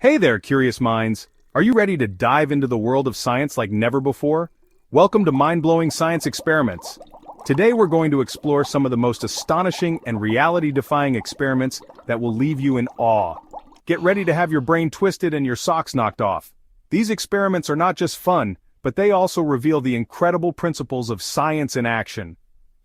Hey there, curious minds. Are you ready to dive into the world of science like never before? Welcome to Mind-Blowing Science Experiments. Today we're going to explore some of the most astonishing and reality-defying experiments that will leave you in awe. Get ready to have your brain twisted and your socks knocked off. These experiments are not just fun, but they also reveal the incredible principles of science in action.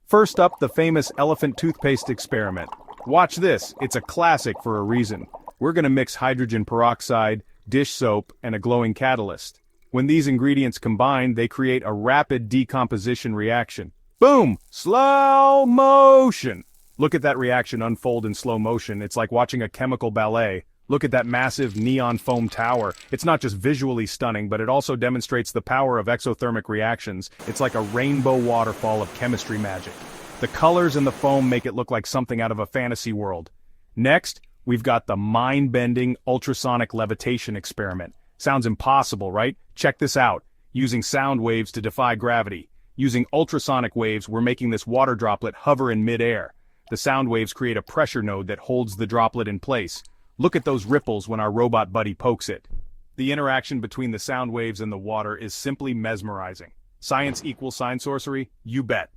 First up, the famous elephant toothpaste experiment. Watch this, it's a classic for a reason. We're going to mix hydrogen peroxide, dish soap, and a glowing catalyst. When these ingredients combine, they create a rapid decomposition reaction. Boom! Slow motion! Look at that reaction unfold in slow motion. It's like watching a chemical ballet. Look at that massive neon foam tower. It's not just visually stunning, but it also demonstrates the power of exothermic reactions. It's like a rainbow waterfall of chemistry magic. The colors in the foam make it look like something out of a fantasy world. Next, we've got the mind-bending ultrasonic levitation experiment. Sounds impossible, right? Check this out. Using sound waves to defy gravity. Using ultrasonic waves, we're making this water droplet hover in midair. The sound waves create a pressure node that holds the droplet in place. Look at those ripples when our robot buddy pokes it. The interaction between the sound waves and the water is simply mesmerizing. Science equals sign sorcery? You bet.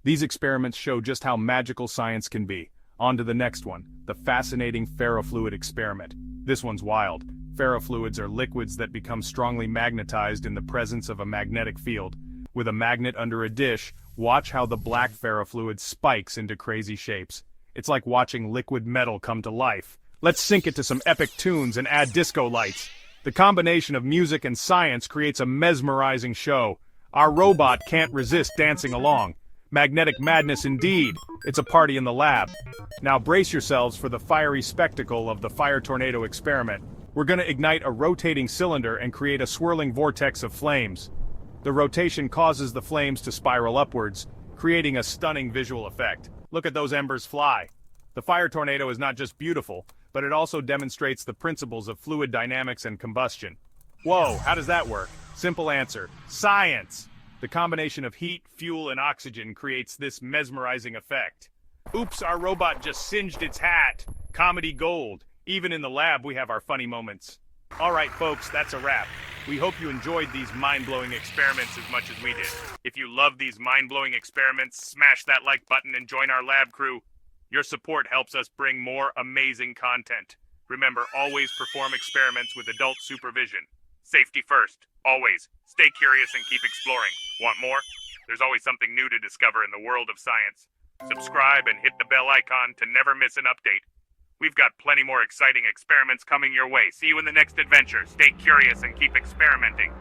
These experiments show just how magical science can be. On to the next one, the fascinating ferrofluid experiment. This one's wild. Ferrofluids are liquids that become strongly magnetized in the presence of a magnetic field. With a magnet under a dish, watch how the black ferrofluid spikes into crazy shapes. It's like watching liquid metal come to life. Let's sync it to some epic tunes and add disco lights. The combination of music and science creates a mesmerizing show. Our robot can't resist dancing along. Magnetic madness indeed. It's a party in the lab. Now brace yourselves for the fiery spectacle of the fire tornado experiment. We're going to ignite a rotating cylinder and create a swirling vortex of flames. The rotation causes the flames to spiral upwards, creating a stunning visual effect. Look at those embers fly. The fire tornado is not just beautiful, but it also demonstrates the principles of fluid dynamics and combustion. Whoa, how does that work? Simple answer: science! The combination of heat, fuel, and oxygen creates this mesmerizing effect. Oops, our robot just singed its hat. Comedy gold. Even in the lab, we have our funny moments. All right, folks, that's a wrap. We hope you enjoyed these mind-blowing experiments as much as we did. If you love these mind-blowing experiments, smash that like button and join our lab crew. Your support helps us bring more amazing content. Remember, always perform experiments with adult supervision. Safety first. Always. Stay curious and keep exploring. Want more? There's always something new to discover in the world of science. Subscribe and hit the bell icon to never miss an update. We've got plenty more exciting experiments coming your way. See you in the next adventure. Stay curious and keep experimenting.